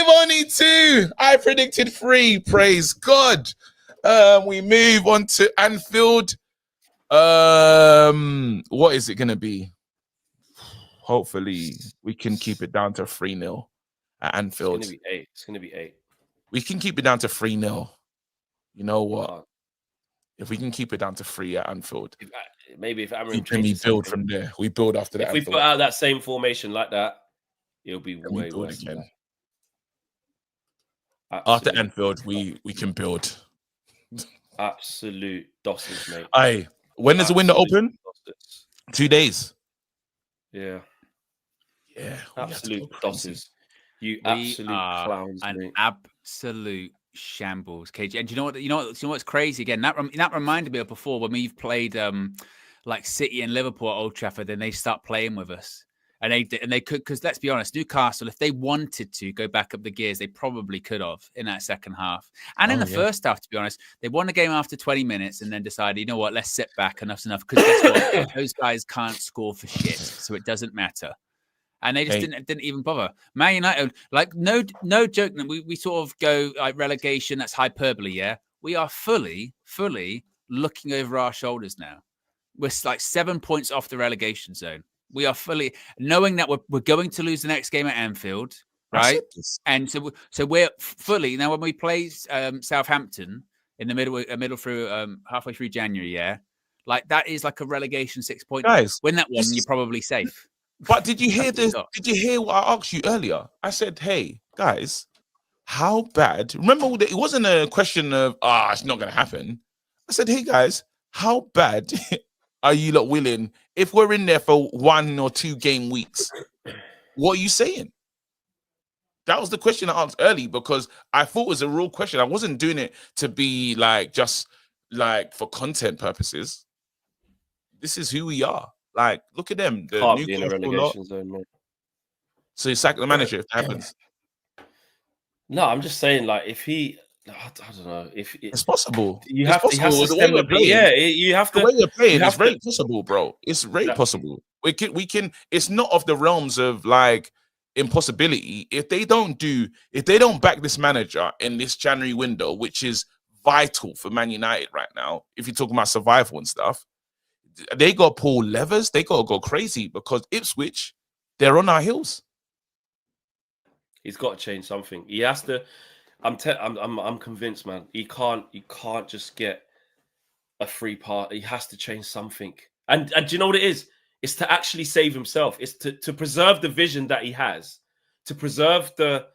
with only 2. I predicted 3. Praise God. We move on to Anfield. What is it going to be? Hopefully, we can keep it down to 3-0 at Anfield. It's going to be 8. We can keep it down to 3-0. You know what? If we can keep it down to 3 at Anfield, maybe if Amorim we build from there. We build after that. If we put out that same formation like that, it'll be way worse again. After Anfield, we can build. Absolute dosses, mate. Aye. When does the window open? 2 days. Yeah. Yeah. Absolute dosses. You absolute clowns, an absolute shambles, KG. And you know what's crazy again? That reminded me of before when we've played like City and Liverpool at Old Trafford, and they start playing with us. And they could, because let's be honest, Newcastle, if they wanted to go back up the gears, they probably could have in that second half. And in the first half, to be honest, they won the game after 20 minutes and then decided, you know what, let's sit back, enough's enough. Because guess what? Those guys can't score for shit, so it doesn't matter. And they just didn't even bother. Man United, like no joke, we sort of go like relegation, that's hyperbole, yeah? We are fully looking over our shoulders now. We're like 7 points off the relegation zone. We are fully knowing that we're going to lose the next game at Anfield, right? And so we're fully now when we play Southampton in the middle through halfway through January, yeah, like that is like a relegation 6 point. Guys, win that one, you're probably safe. But did you hear this? Did you hear what I asked you earlier? I said, "Hey guys, how bad?" Remember, it wasn't a question of it's not going to happen. I said, "Hey guys, how bad are you lot willing if we're in there for 1 or 2 game weeks? What are you saying?" That was the question I asked early because I thought it was a real question. I wasn't doing it to be like just like for content purposes. This is who we are. Like, look at them. The Can't be in a relegation zone, man. So you sack the manager if that happens. No, I'm just saying, like, if he, I don't know, if it's possible, you have to stem the play. Yeah, you have to. The way you're playing is very possible, bro. It's very possible. We can. It's not of the realms of like impossibility. If they don't back this manager in this January window, which is vital for Man United right now, if you're talking about survival and stuff, they got to pull levers. They got to go crazy because Ipswich, they're on our heels. He's got to change something. He has to. I'm convinced, man. You can't just get a free part. He has to change something. And do you know what it is? It's to actually save himself. It's to preserve the vision that he has, to preserve the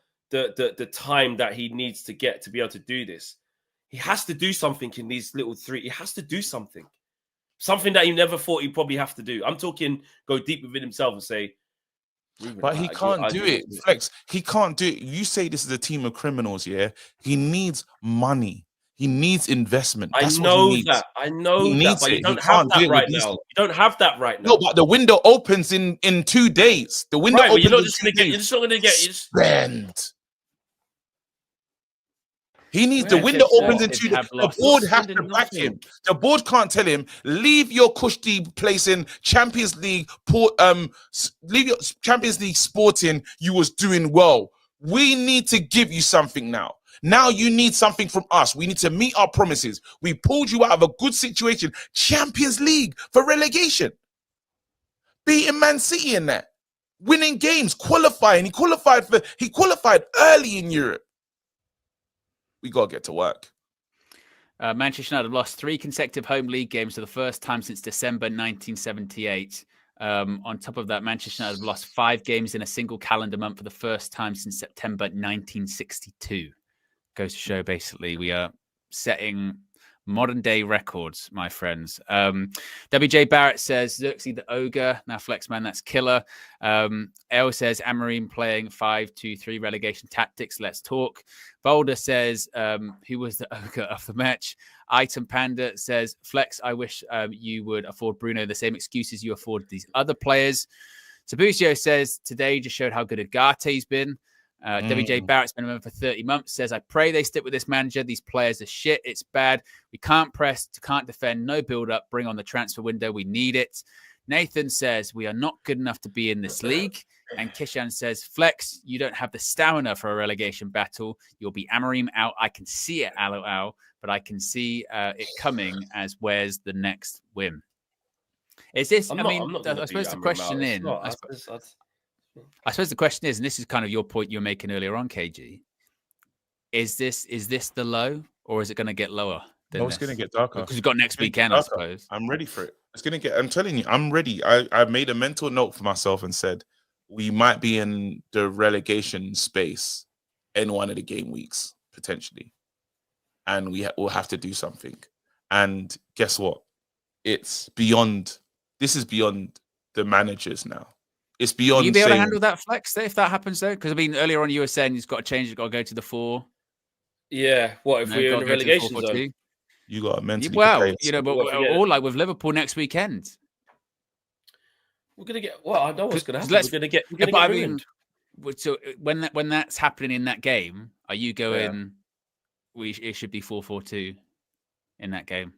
time that he needs to get to be able to do this. He has to do something in these little 3. He has to do something. Something that he never thought he'd probably have to do. I'm talking go deep within himself and say, but he can't do it. Flex, he can't do it. You say this is a team of criminals, yeah? He needs money. He needs investment. That's what he needs. I know that, but you don't have that right now. You don't have that right now. No, but the window opens in 2 days. The window opens you're just not going to get spend. He needs the window opens in 2 days. The board has to back him. The board can't tell him leave your cushy place in Champions League. Leave your Champions League sporting. You was doing well. We need to give you something now. Now you need something from us. We need to meet our promises. We pulled you out of a good situation. Champions League for relegation. Beating Man City in that. Winning games, qualifying. He qualified early in Europe. We got to get to work. Manchester United have lost 3 consecutive home league games for the first time since December 1978. On top of that, Manchester United have lost 5 games in a single calendar month for the first time since September 1962. Goes to show, basically, we are setting modern day records, my friends. WJ Barrett says, Xerxes the Ogre. Now, Flexman, that's killer. El says, Amorim playing 5-2-3 relegation tactics. Let's talk. Boulder says, who was the Ogre of the match? Item Panda says, Flex, I wish you would afford Bruno the same excuses you afforded these other players. Sabucio says, today just showed how good Agate's been. WJ Barrett's been a member for 30 months, says, I pray they stick with this manager. These players are shit. It's bad. We can't press, can't defend, no build-up. Bring on the transfer window. We need it. Nathan says, we are not good enough to be in this league. And Kishan says, Flex, you don't have the stamina for a relegation battle. You'll be Amorim out. I can see it, Alo, but I can see it coming as where's the next win. Is this, I suppose the question is, I suppose the question is, and this is kind of your point you're making earlier on, KG, is this the low or is it going to get lower? It's going to get darker. Because we've got next weekend, I suppose. I'm ready for it. It's going to get, I'm telling you, I'm ready. I made a mental note for myself and said, we might be in the relegation space in one of the game weeks, potentially. And we'll have to do something. And guess what? It's beyond, this is beyond the managers now. It's beyond. Will you be able to handle that, Flex, if that happens, though? Because, I mean, earlier on you were saying he's got to change, he's got to go to the 4. Yeah, what if we're in the relegation zone? You got to mentally prepare. You know, but all like with Liverpool next weekend. We're going to get, well, I know what's going to happen. We're going to get ruined. So when that's happening in that game, are you going, it should be 4-4-2 in that game?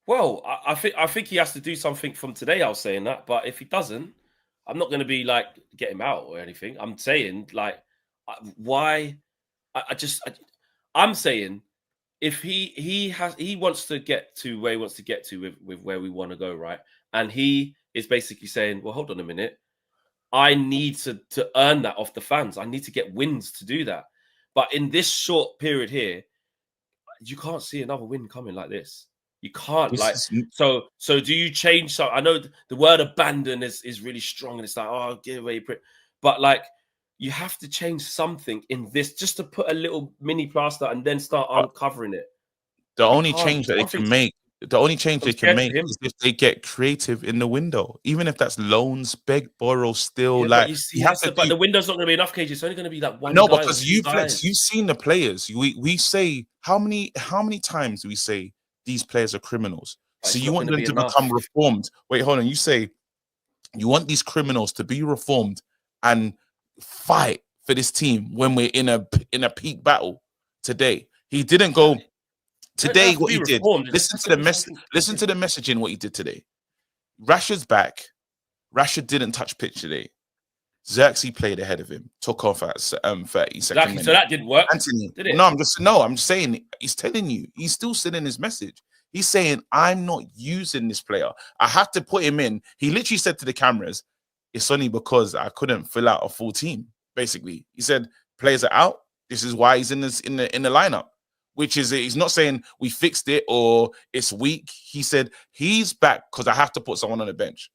Well, I think he has to do something from today. I was saying that, but if he doesn't, I'm not going to be like get him out or anything. I'm saying like, why? I'm saying if he wants to get to where he wants to get to with where we want to go, right? And he is basically saying, well, hold on a minute, I need to earn that off the fans. I need to get wins to do that. But in this short period here, you can't see another win coming like this. You can't so do you change? So I know the word abandon is really strong and it's like, oh, give away, but like you have to change something in this just to put a little mini plaster and then start uncovering it. The only change that they can make is if they get creative in the window, even if that's loans, beg, borrow, still but the window's not going to be enough, KG. It's only going to be like one. No, because you've seen the players. We say how many times do we say these players are criminals? So you want them to become reformed. Wait, hold on. You say you want these criminals to be reformed and fight for this team when we're in a peak battle today. He didn't go today. What he did. Listen to the messaging. What he did today. Rashford's back. Rashford didn't touch pitch today. Xerxes played ahead of him. Took off at 30 seconds. So that didn't work. Anthony, did it? No, I'm just saying. He's telling you. He's still sending his message. He's saying, I'm not using this player. I have to put him in. He literally said to the cameras, it's only because I couldn't fill out a full team. Basically, he said players are out. This is why he's in the lineup. Which is, he's not saying we fixed it or it's weak. He said he's back because I have to put someone on the bench.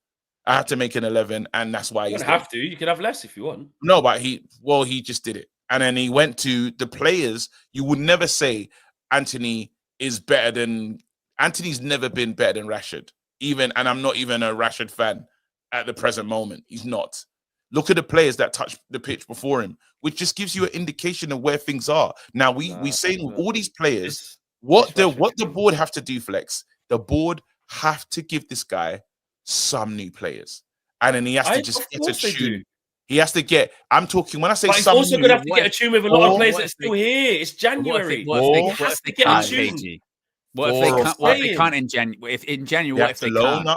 I have to make an 11, and that's why you don't have to. You can have less if you want. No, but he just did it, and then he went to the players. You would never say Anthony's never been better than Rashford. And I'm not even a Rashford fan at the present moment. He's not. Look at the players that touched the pitch before him, which just gives you an indication of where things are. Now we saying with all these players, what the board have to do, Flex. The board have to give this guy some new players, and then he has to just get a tune. He has to get. I'm talking when I say. But he's also going to have to get a tune with a lot of players that's still here. It's January. What if they can't in January? If in January, what if they can't?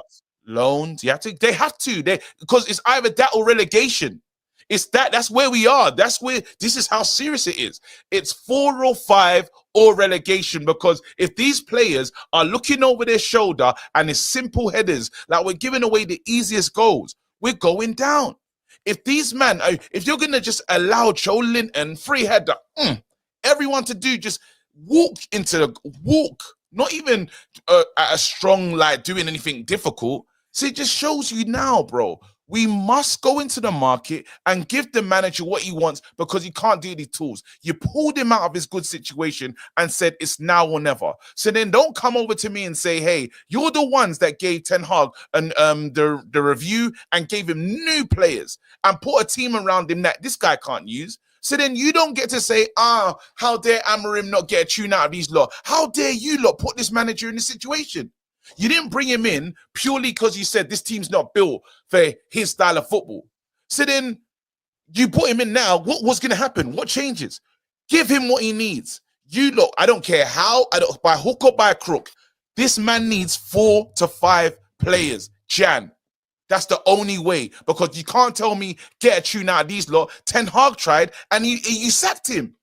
Loans. They have to. Because it's either that or relegation. It's that. That's where we are. That's where. This is how serious it is. It's 4 or 5 or relegation. Because if these players are looking over their shoulder and it's simple headers, like we're giving away the easiest goals, we're going down. If these men, if you're gonna just allow Joe Linton free header, everyone to do just walk, not even at a strong like doing anything difficult. So it just shows you now, bro. We must go into the market and give the manager what he wants because he can't do these tools. You pulled him out of his good situation and said it's now or never. So then don't come over to me and say, hey, you're the ones that gave Ten Hag the review and gave him new players and put a team around him that this guy can't use. So then you don't get to say, how dare Amorim not get a tune out of these lot? How dare you lot put this manager in this situation? You didn't bring him in purely because you said this team's not built for his style of football. So then you put him in now. What's going to happen? What changes? Give him what he needs. You look, I don't care how, by hook or by crook, this man needs 4 to 5 players. Jan, That's the only way, because you can't tell me get a tune out of these lot. Ten Hag tried and you sacked him.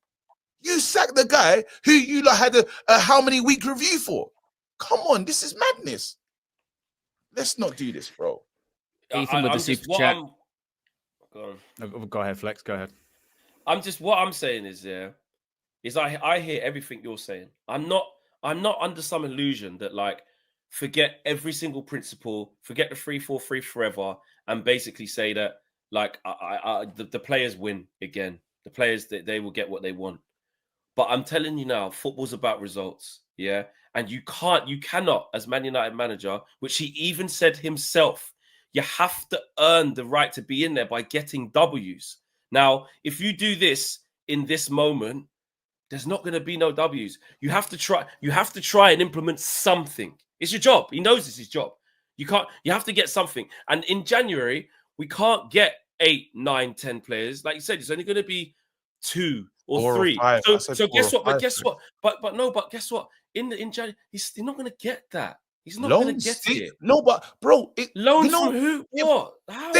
You sacked the guy who you lot had a how many week review for. Come on, this is madness. Let's not do this, bro. Ethan with the super chat. Go ahead, Flex. Go ahead. What I'm saying is, I hear everything you're saying. I'm not under some illusion that, like, forget every single principle, forget the 3-4-3 forever, and basically say that, like, the players win again. The players, they will get what they want. But I'm telling you now, football's about results, yeah? And you cannot, as Man United manager, which he even said himself, you have to earn the right to be in there by getting W's. Now, if you do this in this moment, there's not going to be no W's. You have to try and implement something. It's your job. He knows it's his job. You have to get something. And in January, we can't get 8, 9, 10 players. Like you said, it's only going to be 2 or 3. So guess what? But guess what? But guess what? In January, he's not going to get that. He's not going to get it. No, but bro, loans from who? What? How?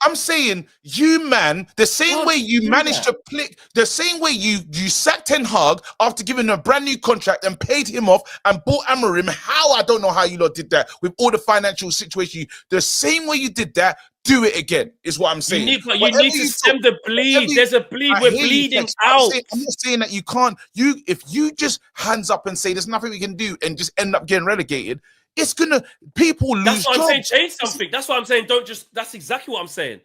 I'm saying you, man, the same way you managed to play, the same way you sacked Ten Hag after giving him a brand new contract and paid him off and bought Amorim. How? I don't know how you lot did that with all the financial situation. The same way you did that, do it again, is what I'm saying. You need to stem the bleed. There's a bleed. We're bleeding out. I'm not saying that you can't. If you just hands up and say there's nothing we can do and just end up getting relegated, it's gonna people lose. That's what jobs. I'm saying. Change something. That's what I'm saying. Don't just. That's exactly what I'm saying.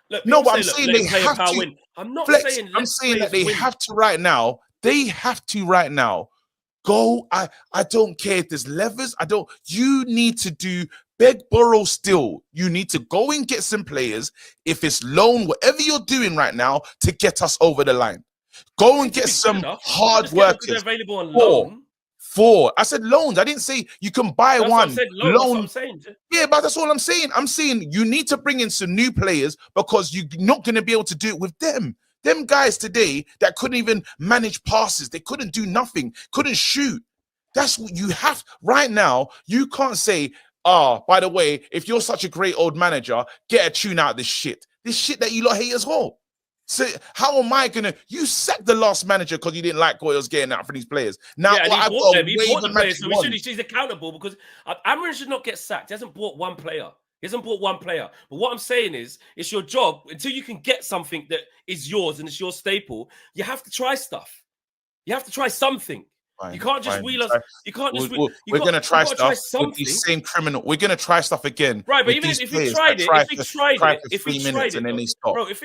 Look, no, but I'm saying they have to win. I'm not Flex, saying. I'm saying that they have to right now. They have to right now. Go. I don't care if there's levers. You need to do beg, borrow, steal. You need to go and get some players. If it's loan, whatever you're doing right now to get us over the line. Go and get some hard workers. Available on loan. 4. I said loans. I didn't say you can buy that's one. What loan. That's what I'm saying. Yeah, but that's all I'm saying. I'm saying you need to bring in some new players because you're not going to be able to do it with them. Them guys today that couldn't even manage passes. They couldn't do nothing. Couldn't shoot. That's what you have right now. You can't say, by the way, if you're such a great old manager, get a tune out of this shit. This shit that you lot hate as well. So how am I gonna? You sacked the last manager because you didn't like what he was getting out for these players. Now he bought the players, so he's accountable because Amorim should not get sacked. He hasn't bought one player. But what I'm saying is, it's your job until you can get something that is yours and it's your staple. You have to try stuff. You have to try something. Fine, you can't just wheel us. You can't just. We're gonna try stuff with the same criminal. We're gonna try stuff again. Right, but even if he tried it, if he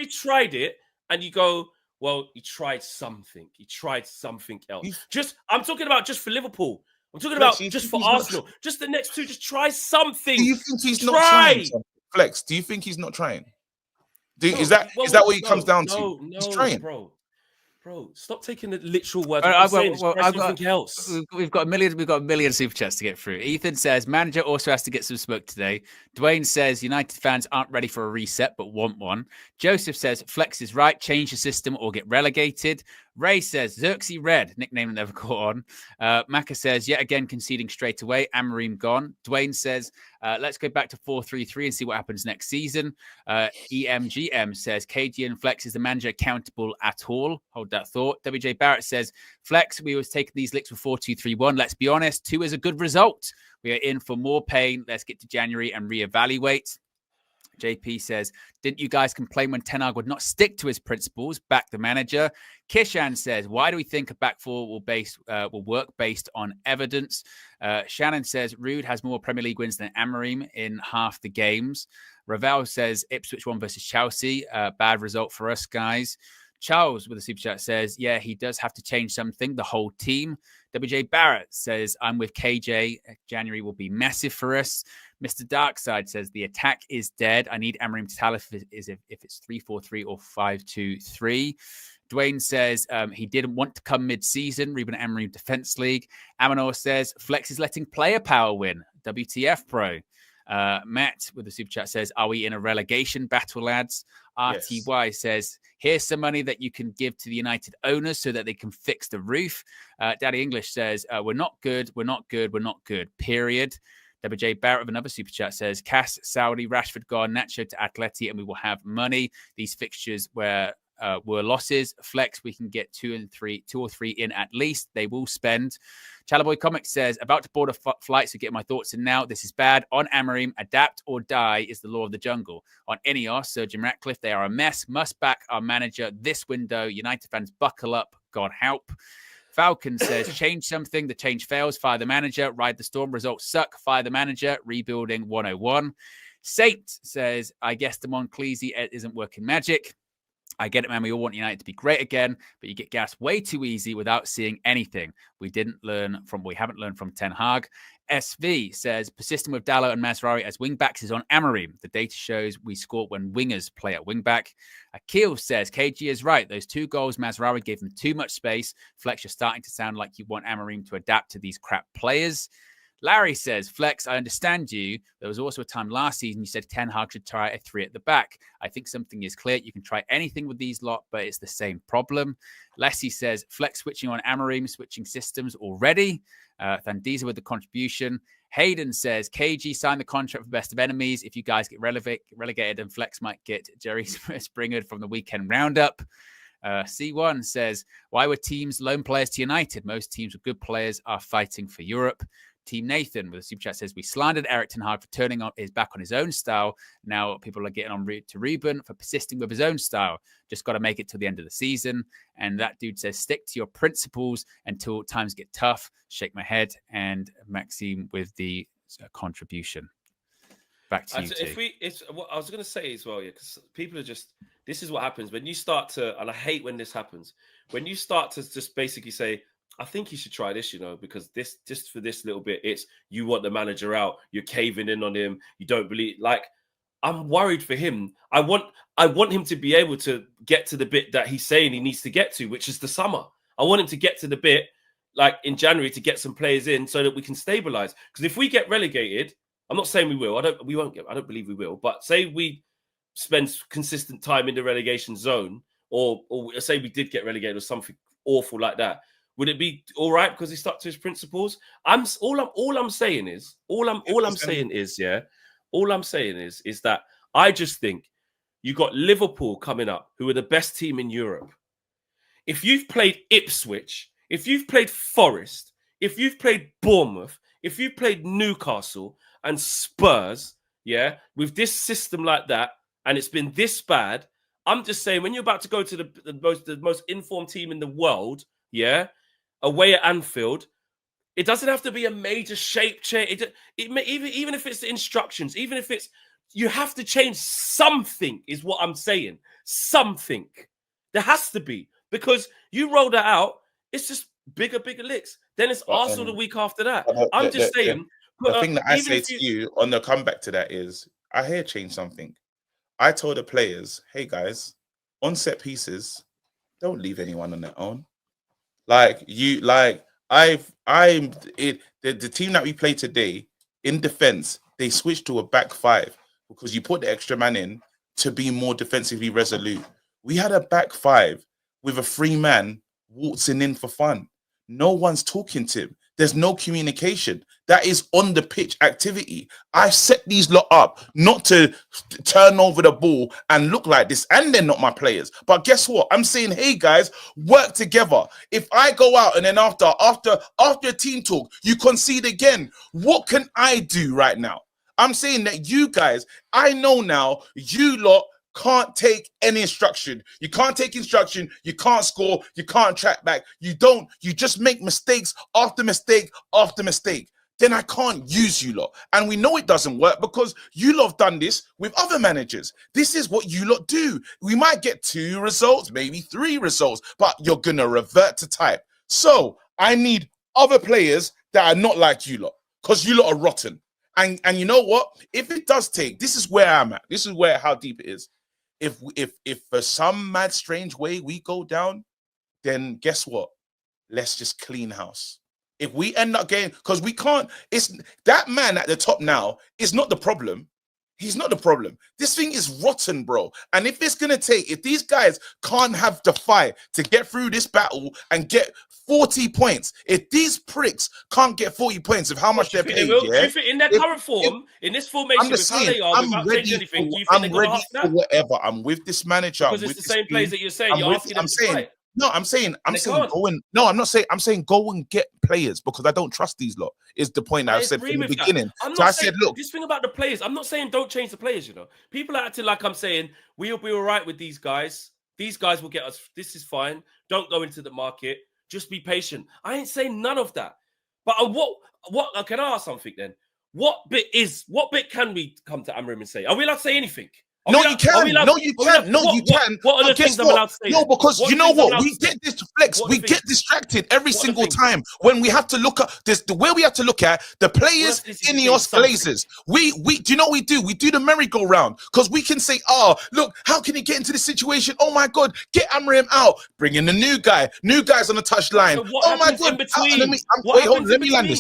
tried it, and you go, well, he tried something. He tried something else. I'm talking about just for Liverpool. I'm talking about just for Arsenal. Just the next 2, just try something. Do you think he's not trying? Flex, do you think he's not trying? Is that what it comes down to? He's trying. Bro, stop taking the literal word. I've got something else. We've got a million super chats to get through. Ethan says manager also has to get some smoke today. Dwayne says United fans aren't ready for a reset but want one. Joseph says Flex is right, change the system or get relegated. Ray says Xerxes Red, nickname that never caught on. Maka says yet again conceding straight away. Amorim gone. Dwayne says let's go back to 4-3-3 and see what happens next season. EMGM says KG and Flex is the manager accountable at all. Hold that thought. WJ Barrett says Flex, we was taking these licks with 4-2-3-1. Let's be honest, 2 is a good result. We are in for more pain. Let's get to January and reevaluate. JP says, didn't you guys complain when Ten Hag would not stick to his principles? Back the manager. Kishan says, why do we think a back four will work based on evidence? Shannon says, Rude has more Premier League wins than Amorim in half the games. Ravel says, Ipswich won versus Chelsea. Bad result for us, guys. Charles with a super chat says, yeah, he does have to change something, the whole team. WJ Barrett says, I'm with KJ. January will be massive for us. Mr. Darkside says, the attack is dead. I need Amorim to tell if it's 3-4-3 or 5-2-3. Dwayne says he didn't want to come mid-season. Ruben Amorim Defense League. Amanor says, Flex is letting player power win. WTF, bro. Matt with the super chat says, are we in a relegation battle, lads? RTY says, here's some money that you can give to the United owners so that they can fix the roof. Daddy English says, we're not good, period. WJ Barrett of another super chat says, Cass, Saudi, Rashford gone, Nacho to Atleti, and we will have money. These fixtures were losses. Flex, we can get two or three in at least. They will spend. Chalaboy Comics says, about to board a flight, so get my thoughts in now. This is bad. On Amorim, adapt or die is the law of the jungle. On Ineos, Sir Jim Ratcliffe, they are a mess. Must back our manager this window. United fans, buckle up. God help. Falcon says, change something. The change fails. Fire the manager. Ride the storm. Results suck. Fire the manager. Rebuilding 101. Saint says, I guess the Monclesi isn't working magic. I get it, man. We all want United to be great again, but you get gassed way too easy without seeing anything. We haven't learned from Ten Hag. SV says, persisting with Dalot and Mazraoui as wingbacks is on Amorim. The data shows we score when wingers play at wingback. Akil says, KG is right. Those 2 goals, Mazraoui gave them too much space. Flex, you're starting to sound like you want Amorim to adapt to these crap players. Larry says, Flex, I understand you. There was also a time last season you said Ten Hag should try a 3 at the back. I think something is clear. You can try anything with these lot, but it's the same problem. Leslie says, Flex switching on Amorim, switching systems already. Thandiza with the contribution. Hayden says, KG signed the contract for best of enemies. If you guys get relegated, then Flex might get Jerry Springer from the weekend roundup. C1 says, why were teams loan players to United? Most teams with good players are fighting for Europe. Team Nathan with a super chat says, we slandered Erik Ten Hag for turning his back on his own style. Now people are getting on to Ruben for persisting with his own style. Just got to make it till the end of the season. And that dude says, stick to your principles until times get tough. Shake my head. And Maxime with the contribution. Back to you, what I was going to say as well, because people are just, this is what happens when you start to, and I hate when this happens, when you start to just basically say, I think you should try this, because this, just for this little bit, it's you want the manager out, you're caving in on him, you don't believe. Like, I'm worried for him. I want him to be able to get to the bit that he's saying he needs to get to, which is the summer. I want him to get to the bit like in January to get some players in so that we can stabilize. Because if we get relegated, I'm not saying we will. I don't believe we will. But say we spend consistent time in the relegation zone, or say we did get relegated or something awful like that. Would it be all right because he stuck to his principles? All I'm saying is that I just think you got Liverpool coming up, who are the best team in Europe. If you've played Ipswich, if you've played Forest, if you've played Bournemouth, if you've played Newcastle and Spurs, with this system like that, and it's been this bad, I'm just saying when you're about to go to the most informed team in the world, away at Anfield, it doesn't have to be a major shape change. Even if it's the instructions, even if it's, you have to change something, is what I'm saying. Something. There has to be. Because you roll that out, it's just bigger licks. Then it's Arsenal the week after that. I'm just saying. The thing that I say to you on the comeback to that is, I hear change something. I told the players, hey guys, on set pieces, don't leave anyone on their own. The team that we play today in defense, they switched to a back 5 because you put the extra man in to be more defensively resolute. We had a back 5 with a 3-man waltzing in for fun. No one's talking to him. There's no communication. That is on the pitch activity. I set these lot up not to turn over the ball and look like this, and they're not my players. But guess what? I'm saying, hey guys, work together. If I go out and then after a team talk, you concede again, what can I do right now? I'm saying that you guys, I know now, you lot can't take any instruction. You can't take instruction. You can't score. You can't track back. You just make mistakes after mistake after mistake. Then I can't use you lot. And we know it doesn't work because you lot have done this with other managers. This is what you lot do. We might get 2 results, maybe 3 results, but you're going to revert to type. So I need other players that are not like you lot, because you lot are rotten. And you know what? If it does take, this is where I'm at. This is how deep it is. If for some mad strange way we go down, then guess what? Let's just clean house. If we end up getting, because we can't, it's that man at the top now is not the problem. He's not the problem. This thing is rotten, bro. And if these guys can't have the fight to get through this battle and get 40 points, if these pricks can't get 40 points of how much they're paid, do you think in their current form, in this formation, with how they are, without changing anything, do you think they're going to for whatever. I'm with this manager. Because it's the same players that you're saying. You're asking them to fight. No, I'm saying go and I'm saying go and get players because I don't trust these lot. Is the point that I said from the beginning. So I said, look, this thing about the players. I'm not saying don't change the players. You know, people are acting like I'm saying we'll be all right with these guys. These guys will get us. This is fine. Don't go into the market. Just be patient. I ain't saying none of that. But what can I ask something then? What bit can we come to Amram and say? Are we allowed to say anything? No, you can. No, you can. What are the things I'm allowed to say? No, because you know what? We get this flex. We get distracted every single time when we have to look at this. The way we have to look at the players, Ineos, Glazers. We do you know what we do? We do the merry-go-round because we can say, oh, look, how can he get into this situation? Oh my God, get Amram out. Bring in the new guy. New guy's on the touchline. So oh my God.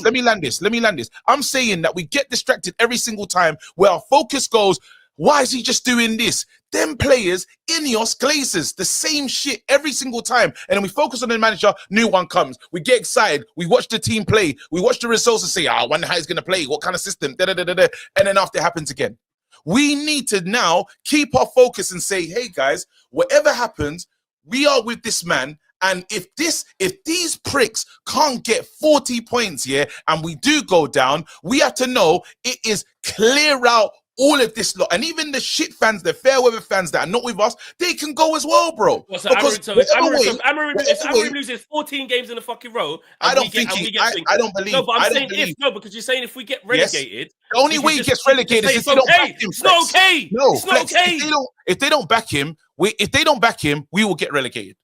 Let me land this. I'm saying that we get distracted every single time where our focus goes. Why is he just doing this? Them players, Ineos, Glazers, the same shit every single time. And then we focus on the manager, new one comes. We get excited. We watch the team play. We watch the results and say, I wonder how he's going to play. What kind of system? And then after it happens again. We need to now keep our focus and say, hey, guys, whatever happens, we are with this man. And if these pricks can't get 40 points here and we do go down, we have to know it is clear out all of this lot, and even the shit fans, the fair weather fans that are not with us, they can go as well, bro. Well, so if Amram loses 14 games in a fucking row, I don't believe. No, but I'm saying if, because you're saying if we get relegated, the only way he gets relegated is if they don't back him. It's not okay. No, it's not okay. If they don't back him, we will get relegated.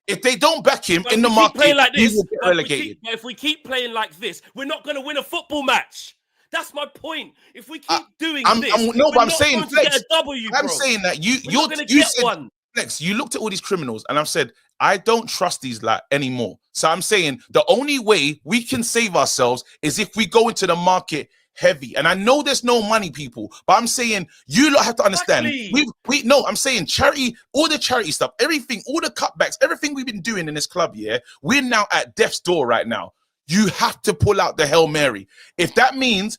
If they don't back him in the market, we will get relegated. If we keep playing like this, we're not going to win a football match. That's my point. If we keep doing this, I'm saying, Flex, get a W, bro. I'm saying that you said, one. Flex, you looked at all these criminals, and I've said I don't trust these anymore. So I'm saying the only way we can save ourselves is if we go into the market heavy. And I know there's no money, people, but I'm saying you lot have to understand. Exactly. I'm saying charity, all the charity stuff, everything, all the cutbacks, everything we've been doing in this club. Yeah, we're now at death's door right now. You have to pull out the Hail Mary. If that means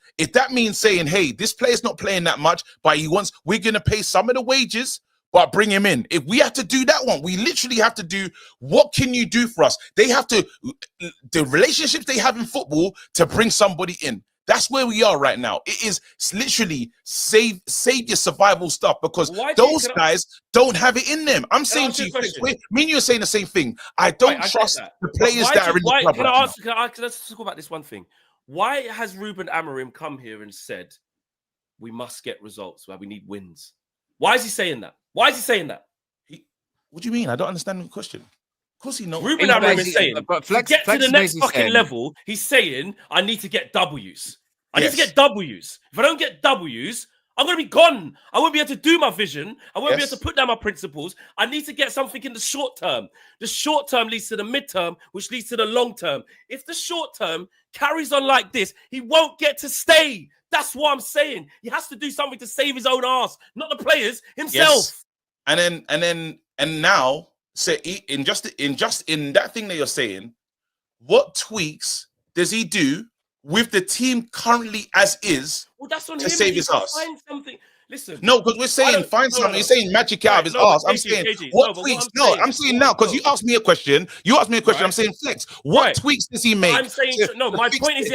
saying, hey, this player's not playing that much, but we're going to pay some of the wages, but bring him in. If we have to do that one, we literally have to do, what can you do for us? They have to, the relationships they have in football to bring somebody in. That's where we are right now. It is literally save your survival stuff because those guys don't have it in them. I'm saying to you, me and you are saying the same thing. I don't trust the players that are in the club. Let's talk about this one thing. Why has Ruben Amorim come here and said we must get results, where we need wins? Why is he saying that? Why is he saying that? What do you mean? I don't understand the question. Of course he knows. Ruben Amorim is saying, to get to the next fucking level, he's saying, I need to get W's. I need to get W's. If I don't get W's, I'm going to be gone. I won't be able to do my vision. I won't be able to put down my principles. I need to get something in the short term. The short term leads to the midterm, which leads to the long term. If the short term carries on like this, he won't get to stay. That's what I'm saying. He has to do something to save his own ass, not the players, himself. Yes. And now, say in that thing that you're saying, what tweaks does he do with the team currently as is that's on to him. Save his ass? Find something. Listen. No, because we're saying find something. You're saying magic out of his ass. I'm saying what tweaks? I'm saying now because you asked me a question. I'm saying Flex. What tweaks does he make? I'm saying my point is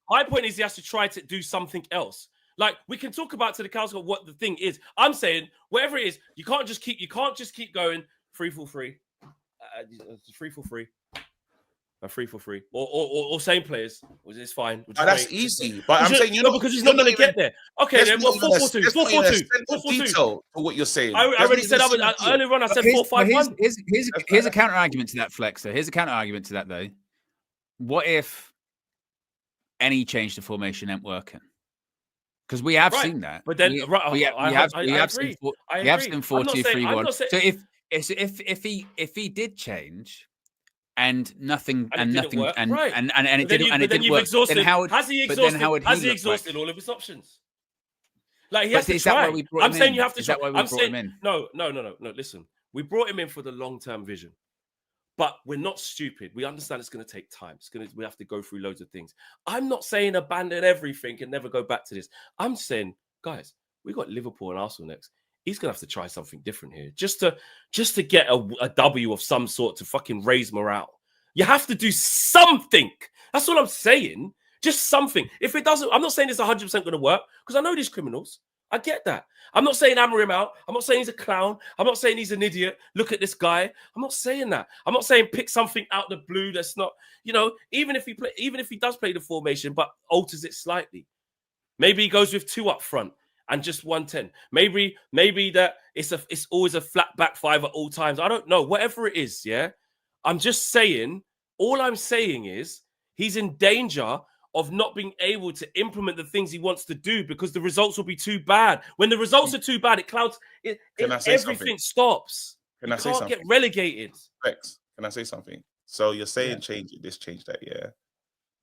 my point is he has to try to do something else. Like we can talk about to the cows what the thing is. I'm saying whatever it is, you can't just keep going free for free. Free for free. Free for free, or same players, which is fine. That's easy, but I'm saying because he's not going to get there. Okay, then 4-4-2, 4-4-2 for what you're saying. I already said earlier on. I said 4-5-1. Here's a counter argument to that, Flex. So here's a counter argument to that, though. What if any change to formation ain't working? Because we have seen that. But then we have seen 4-2-3-1. So if he did change. And nothing didn't work. Then how would has he exhausted all of his options? Like he has to try. I'm saying you have to try. I'm saying him in? No. Listen, we brought him in for the long-term vision, but we're not stupid. We understand it's going to take time. We have to go through loads of things. I'm not saying abandon everything and never go back to this. I'm saying, guys, we got Liverpool and Arsenal next. He's going to have to try something different here, just to get a W of some sort to fucking raise morale. You have to do something. That's all I'm saying. Just something. If it doesn't, I'm not saying it's 100% going to work because I know these criminals. I get that. I'm not saying hammer him out. I'm not saying he's a clown. I'm not saying he's an idiot. Look at this guy. I'm not saying that. I'm not saying pick something out the blue that's not, even if he does play the formation but alters it slightly. Maybe he goes with 2 up front and just 110. Maybe that it's always a flat back 5 at all times. I don't know. Whatever it is, yeah. I'm just saying, all I'm saying is he's in danger of not being able to implement the things he wants to do because the results will be too bad. When the results are too bad, it clouds it. Everything stops. You can't get relegated. Rex, can I say something? So you're saying change that, yeah.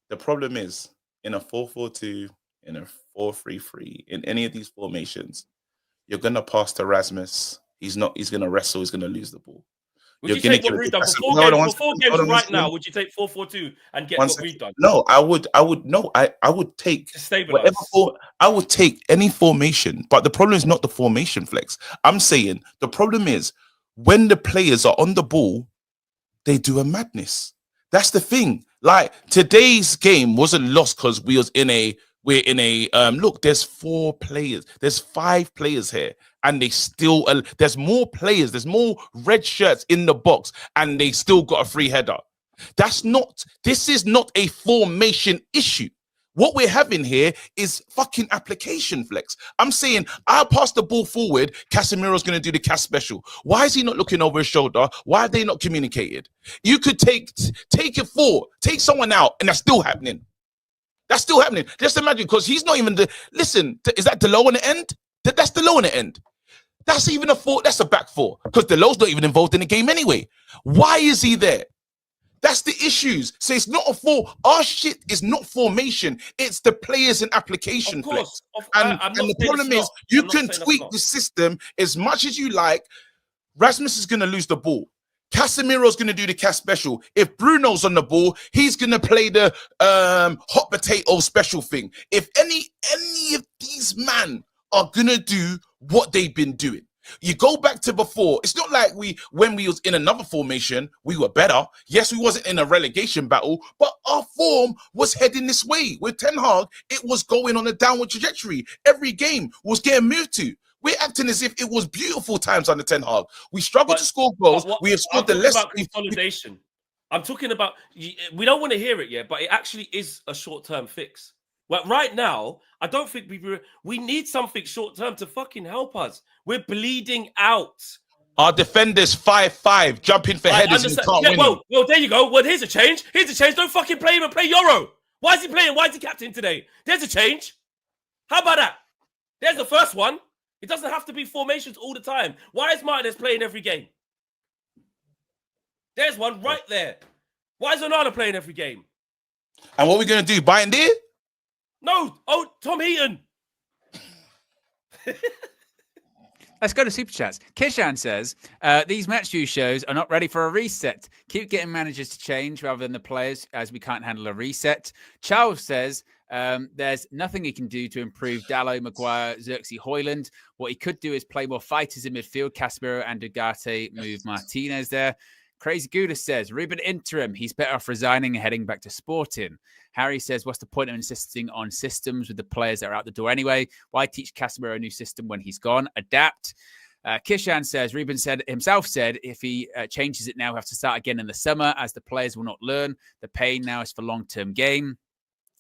The problem is in a 4-4-2, in a 4-3-3, in any of these formations, you're gonna pass to Rasmus. He's gonna wrestle, he's gonna lose the ball. Would you take what we've done for 4 games right now? Would you take 4-4-2 and get what we've done? No, I would take whatever. I would take any formation, but the problem is not the formation, Flex. I'm saying the problem is when the players are on the ball, they do a madness. That's the thing. Like today's game wasn't lost because we're in a look, there's 4 players, there's 5 players here, and they still there's more players, there's more red shirts in the box, and they still got a free header. This is not a formation issue. What we're having here is fucking application, Flex. I'm saying I'll pass the ball forward. Casemiro's going to do the cast special. Why is he not looking over his shoulder? Why have they not communicated? You could take it forward, take someone out, and that's still happening. That's still happening. Just imagine, because he's not even listen, is that the low on the end? That's the low on the end. That's even a 4. That's a back 4 because the low's not even involved in the game anyway. Why is he there? That's the issues. So it's not a 4. Our shit is not formation. It's the players and application. Of course. And the problem is you can tweak the system as much as you like. Rasmus is going to lose the ball. Casemiro's going to do the cast special. If Bruno's on the ball, he's going to play the hot potato special thing. If any of these men are going to do what they've been doing. You go back to before. It's not like when we was in another formation, we were better. Yes, we wasn't in a relegation battle, but our form was heading this way. With Ten Hag, it was going on a downward trajectory. Every game was getting moved to. We're acting as if it was beautiful times under Ten Hag. We struggled to score goals. We have scored the less. Consolidation. I'm talking about. We don't want to hear it yet, but it actually is a short-term fix. Well, right now, I don't think we need something short-term to fucking help us. We're bleeding out. Our defenders 5-5, jumping for headers. And can't win. Well, there you go. Well, here's a change. Don't fucking play him and play Euro. Why is he playing? Why is he captain today? There's a change. How about that? There's the first one. It doesn't have to be formations all the time. Why is Martinez playing every game? There's one right there. Why is Onana playing every game? And what are we going to do? Buy and deal? No. Oh, Tom Heaton. Let's go to Super Chats. Kishan says, these match view shows are not ready for a reset. Keep getting managers to change rather than the players, as we can't handle a reset. Charles says, there's nothing he can do to improve Dalot, Maguire, Xerxes, Hoyland. What he could do is play more fighters in midfield. Casemiro and Ugarte, move Martinez there. Crazy Gouda says, Ruben interim. He's better off resigning and heading back to Sporting. Harry says, what's the point of insisting on systems with the players that are out the door anyway? Why teach Casemiro a new system when he's gone? Adapt. Kishan says, Ruben himself said, if he changes it now, we have to start again in the summer as the players will not learn. The pain now is for long-term gain.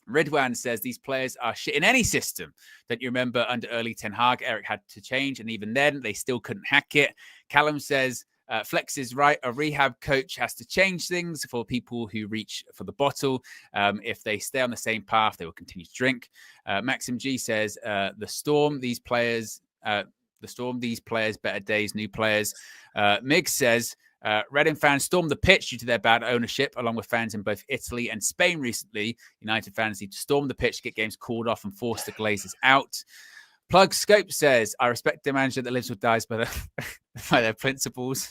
Ridwan says these players are shit in any system. Don't you remember under early Ten Hag, Eric had to change, and even then they still couldn't hack it. Callum says, Flex is right. A rehab coach has to change things for people who reach for the bottle. If they stay on the same path, they will continue to drink. Maxim G says, the storm, these players, better days, new players. Mig says, Reading fans stormed the pitch due to their bad ownership, along with fans in both Italy and Spain recently. United fans need to storm the pitch to get games called off and force the Glazers out. Plug Scope says, I respect the manager that lives or dies by, by their principles.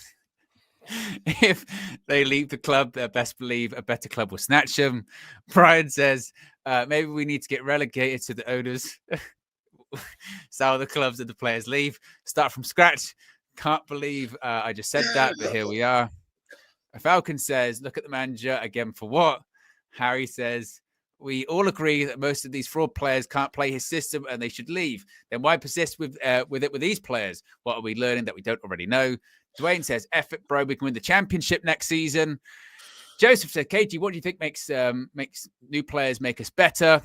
If they leave the club, they best believe a better club will snatch them. Brian says, maybe we need to get relegated to the owners. Sell the clubs and the players leave. Start from scratch. Can't believe I just said that, but here we are. Falcon says, look at the manager again for what? Harry says, we all agree that most of these fraud players can't play his system and they should leave. Then why persist with it with these players? What are we learning that we don't already know? Dwayne says, F it, bro, we can win the championship next season. Joseph said, KG, what do you think makes new players make us better?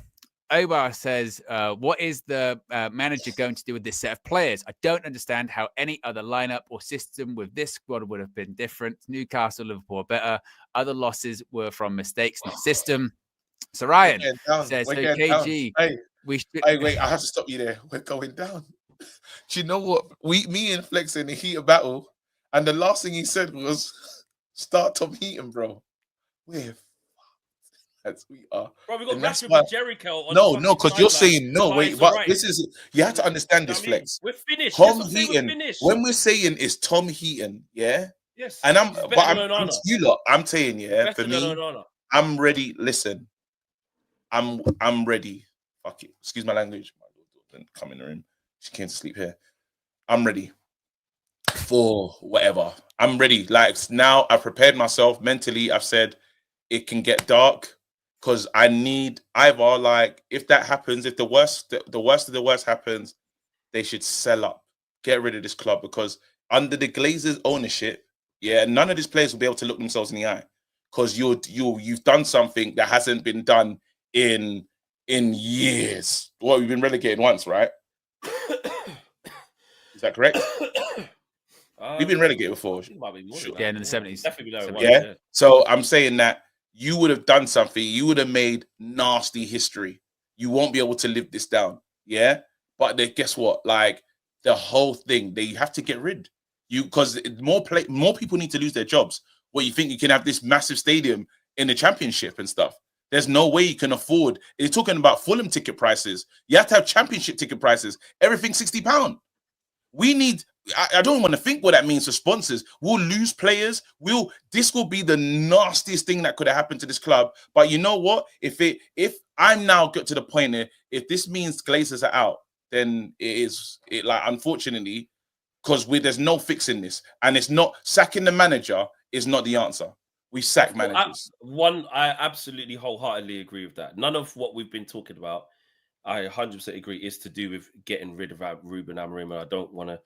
Obar says, what is the manager going to do with this set of players? I don't understand how any other lineup or system with this squad would have been different. Newcastle, Liverpool are better. Other losses were from mistakes, not system. So Ryan says, so KG, we should... Hey, wait, I have to stop you there. We're going down. Do you know what? Me and Flex in the heat of battle, and the last thing he said was, start Tom Heaton, bro. We're as we are. Bro, we got Rashford with Jericho on no, because you're saying no. Wait, but this is you have to understand this, Flex. We're finished. Tom Heaton. When we're saying is Tom Heaton, yeah. Yes. And I'm you lot. I'm saying, yeah. For me, I'm ready. Listen, I'm ready. Fuck it. Excuse my language. My daughter didn't come in the room. She came to sleep here. I'm ready for whatever. I'm ready. Like now, I've prepared myself mentally. I've said it can get dark. Because I need either, like, if that happens, if the worst of the worst happens, they should sell up, get rid of this club. Because under the Glazers' ownership, yeah, none of these players will be able to look themselves in the eye. Because you've done something that hasn't been done in years. Well, we've been relegated once, right? Is that correct? We've been relegated before. Yeah, in the 70s. Definitely yeah. So I'm saying that you would have done something. You would have made nasty history. You won't be able to live this down. Yeah. But guess what? Like the whole thing, they have to get rid. Because more people need to lose their jobs. What you think you can have this massive stadium in the championship and stuff? There's no way you can afford. You're talking about Fulham ticket prices. You have to have championship ticket prices. Everything £60. We need. I don't want to think what that means for sponsors. We'll lose players. This will be the nastiest thing that could have happened to this club. But you know what? If I'm now got to the point there, if this means Glazers are out, then unfortunately, because there's no fixing this, and it's not sacking the manager is not the answer. We sack managers. I absolutely wholeheartedly agree with that. None of what we've been talking about, I 100% agree, is to do with getting rid of Ruben Amorim, and I don't want to.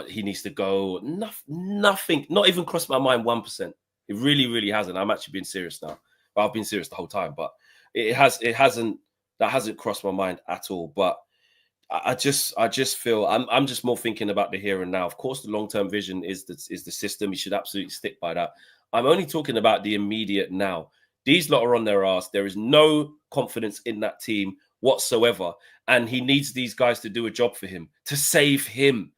He needs to go. Nothing, not even crossed my mind 1%. It really, really hasn't. I'm actually being serious now. Well, I've been serious the whole time, but it hasn't crossed my mind at all. But I just feel I'm just more thinking about the here and now. Of course, the long-term vision is the system. You should absolutely stick by that. I'm only talking about the immediate now. These lot are on their ass. There is no confidence in that team whatsoever, and he needs these guys to do a job for him, to save him.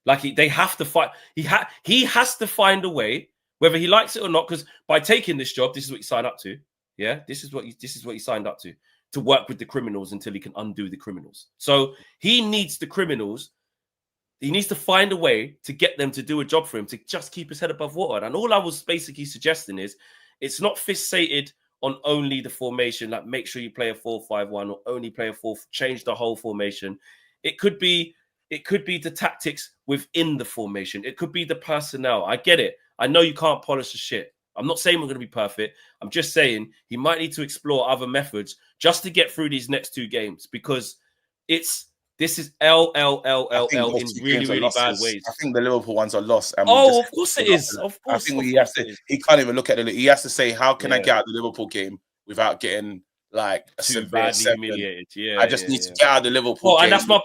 Like they have to fight. He has to find a way, whether he likes it or not. Because by taking this job, this is what he signed up to. Yeah, this is what he signed up to work with the criminals until he can undo the criminals. So he needs the criminals. He needs to find a way to get them to do a job for him, to just keep his head above water. And all I was basically suggesting is, it's not fixated on only the formation. Like make sure you play a 4-5-1 or only play a 4. Change the whole formation. It could be the tactics within the formation. It could be the personnel. I get it. I know you can't polish the shit. I'm not saying we're going to be perfect. I'm just saying he might need to explore other methods just to get through these next 2 games, because this is L in really, really bad ways. I think the Liverpool ones are lost. Of course it is. Of course. I think he can't even look at it. He has to say, how can I get out of the Liverpool game without getting like a severe humiliated? I just need to get out of the Liverpool game. And that's but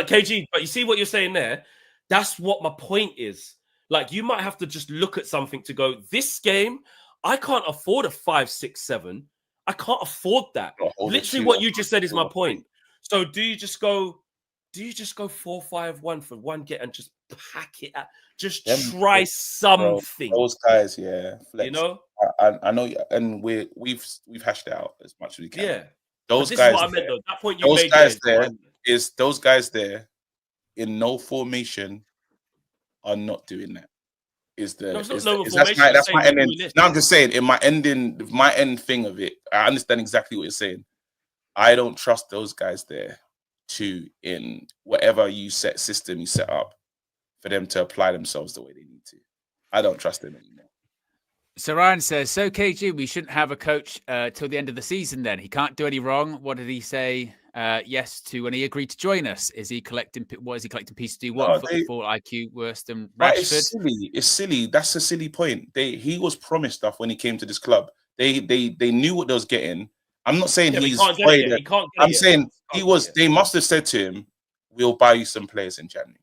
KG, but you see what you're saying there? That's what my point is. Like, you might have to just look at something to go, this game, I can't afford a 5-6-7. I can't afford that. Literally what you just said is my point. So do you just go 4-5-1 for one get and just pack it out? Just try something. Bro, those guys, yeah. Flex. You know? I know, and we've hashed it out as much as we can. Yeah. Those guys. Is what I meant, though. That point you those made guys there is those guys there in no formation are not doing that. That's my ending. No, I'm just saying in my end thing of it, I understand exactly what you're saying. I don't trust those guys there in whatever system you set up for them to apply themselves the way they need to. I don't trust them anymore. So Ryan says, so KG, we shouldn't have a coach till the end of the season then. He can't do any wrong. What did he say yes to when he agreed to join us? What is he collecting pieces to do? What? Football IQ worse than Rashford? It's silly. That's a silly point. He was promised stuff when he came to this club. They knew what they was getting. I'm not saying he's afraid. I'm saying they must have said to him, we'll buy you some players in January.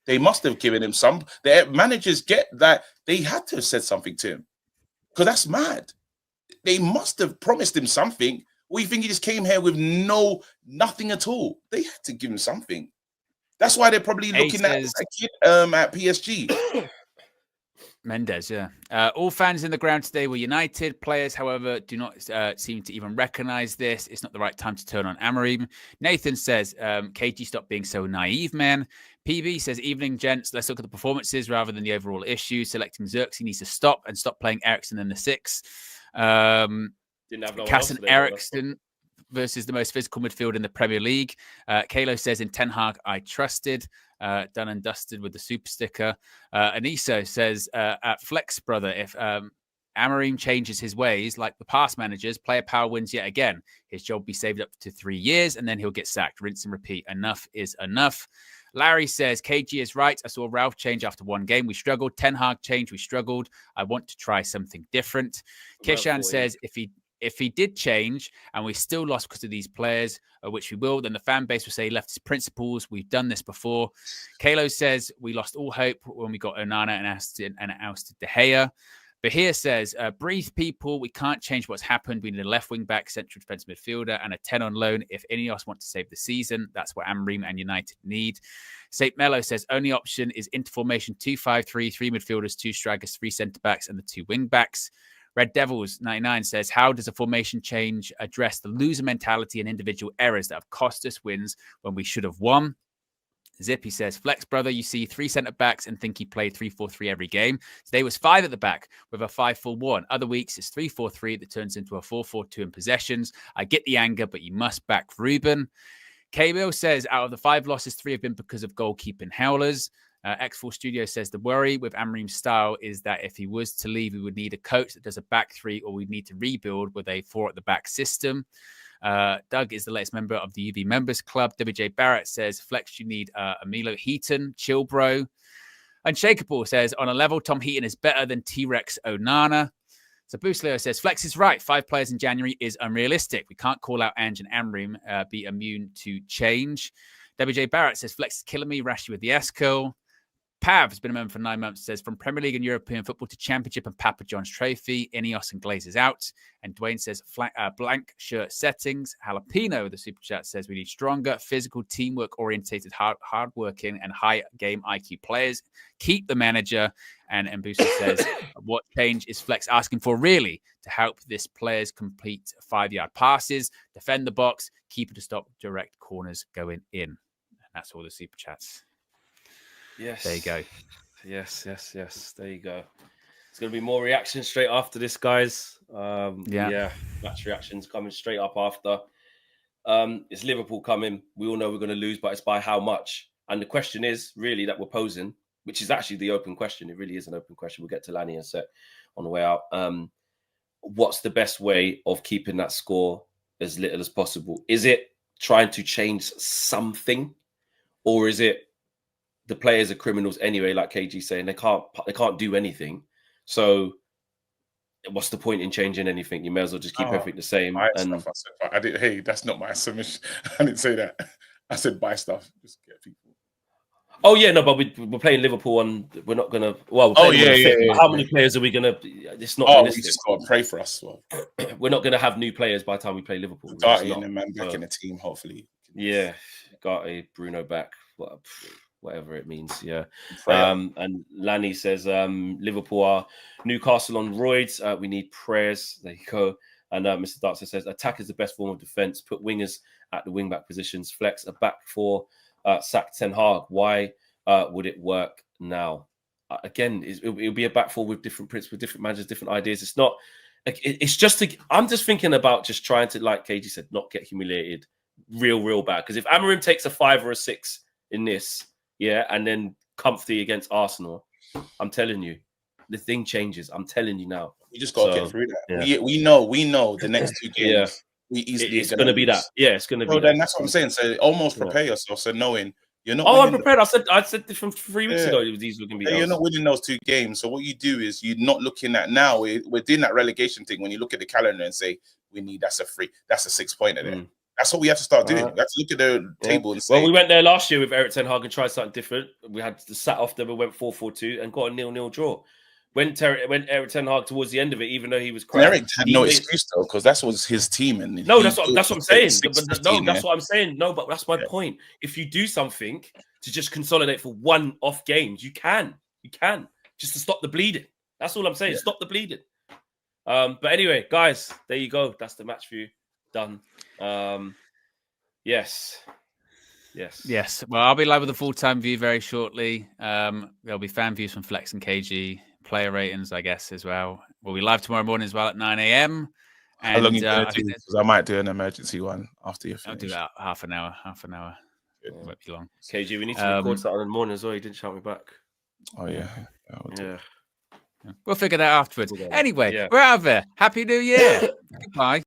They must have given him some. The managers get that. They had to have said something to him. Because that's mad. They must have promised him something. Or you think he just came here with nothing at all? They had to give him something. That's why they're probably looking at PSG. Mendes, yeah. All fans in the ground today were united. Players, however, do not seem to even recognise this. It's not the right time to turn on Amorim. Nathan says, KG, stop being so naive, man. PB says, evening, gents. Let's look at the performances rather than the overall issue. Selecting Xerxes needs to stop playing Eriksen in the 6. Cass and Eriksen versus the most physical midfield in the Premier League. Kalo says, in Ten Hag, I trusted. Done and dusted with the super sticker. Aniso says, at Flex Brother, if Amorim changes his ways like the past managers, player power wins yet again. His job will be saved up to 3 years and then he'll get sacked. Rinse and repeat. Enough is enough. Larry says, KG is right. I saw Ralph change after one game. We struggled. Ten Hag change. We struggled. I want to try something different. Kishan says, if he did change and we still lost because of these players, which we will, then the fan base will say he left his principles. We've done this before. Kalo says we lost all hope when we got Onana and ousted De Gea. Bahir says, breathe, people. We can't change what's happened. We need a left wing back, central defensive midfielder, and a 10 on loan. If any of us want to save the season, that's what Amorim and United need. St. Mello says, only option is into formation 2-5-3, 3 midfielders, 2 strikers, 3 centre backs, and the 2 wing backs. Red Devils 99 says, how does a formation change address the loser mentality and individual errors that have cost us wins when we should have won? Zippy says, Flex Brother, you see 3 centre backs and think he played 3-4-3 every game. Today was 5 at the back with a 5-4-1. Other weeks it's 3-4-3 that turns into a 4-4-2 in possessions. I get the anger, but you must back Ruben. K-Bill says, out of the 5 losses, 3 have been because of goalkeeping howlers. X4 Studio says, the worry with Amorim's style is that if he was to leave, we would need a coach that does a back 3, or we'd need to rebuild with a 4 at the back system. Doug is the latest member of the UV Members Club. WJ Barrett says, Flex, you need Emilio Heaton, chill bro. Unshakable says, on a level, Tom Heaton is better than T-Rex Onana. So Leo says, Flex is right. 5 players in January is unrealistic. We can't call out Ange and Amorim, be immune to change. WJ Barrett says, Flex is killing me, Rashi with the S-curl. Pav has been a member for 9 months, says, from Premier League and European football to Championship and Papa John's Trophy, Ineos and Glazers out. And Dwayne says, blank shirt settings. Jalapeno, the super chat, says, we need stronger, physical, teamwork-orientated, hard-working and high game IQ players. Keep the manager. And Mbusa says, what change is Flex asking for, really, to help this players complete 5-yard passes, defend the box, keep it to stop direct corners going in. And that's all the super chats. Yes. There you go. Yes. There you go. It's going to be more reaction straight after this, guys. Match reactions coming straight up after. It's Liverpool coming. We all know we're going to lose, but it's by how much? And the question is really that we're posing, which is actually the open question. It really is an open question. We'll get to Lanny and Set on the way out. What's the best way of keeping that score as little as possible? Is it trying to change something, or is it the players are criminals anyway, like KG saying they can't do anything? So what's the point in changing anything? You may as well just keep everything the same. Hey, that's not my submission. I didn't say that. I said buy stuff. Just get people. Oh yeah, no, but we're playing Liverpool and we're not gonna. Well, how many players are we gonna? It's not. Oh, we just gotta pray for us. Well. We're not gonna have new players by the time we play Liverpool. Starting and man back in the team, hopefully. Yeah, got a Bruno back. Whatever it means, yeah. And Lanny says, Liverpool are Newcastle on roids. We need prayers. There you go. And Mr. Darkser says, attack is the best form of defense. Put wingers at the wing-back positions. Flex a back 4 sacked Ten Hag. Why would it work now? Again, it'll be a back four with different principles, different managers, different ideas. It's not. It's just. I'm just thinking about just trying to, like KG said, not get humiliated, real bad. Because if Amorim takes a 5 or a 6 in this, yeah, and then comfy against Arsenal, I'm telling you, the thing changes. I'm telling you now. We just got to get through that. Yeah. We know the next 2 games. We easily it's going to be that. Yeah, it's going to be. So then that's what I'm saying. So almost prepare yourself. So knowing you're not. I'm prepared. I said this from 3 weeks ago. These were going to be. You're not winning those 2 games. So what you do is you're not looking at now. We're doing that relegation thing. When you look at the calendar and say that's a 6 pointer there. That's what we have to start doing. We have to look at the table and say. Well, we went there last year with Eric Ten Hag and tried something different. We had sat off them and went 4-4-2 and got a 0-0 draw. When Eric Ten Hag towards the end of it, even though he was crap, Eric had no excuse though, because that was his team. And that's what I'm saying. That's what I'm saying. No, but that's my point. If you do something to just consolidate for one off games, you can just to stop the bleeding. That's all I'm saying. Stop the bleeding. But anyway, guys, there you go. That's the match view done. Yes. Well, I'll be live with a full-time view very shortly. There'll be fan views from Flex and KG, player ratings, I guess, as well. We'll be live tomorrow morning as well at 9 a.m. How long are you going to do? Because I might do an emergency one after you finish. I'll do that half an hour. It won't be long. KG, we need to record something in the morning as well. You didn't shout me back. Oh, yeah. We'll figure that out afterwards. Anyway, we're out of there. Happy New Year. Goodbye.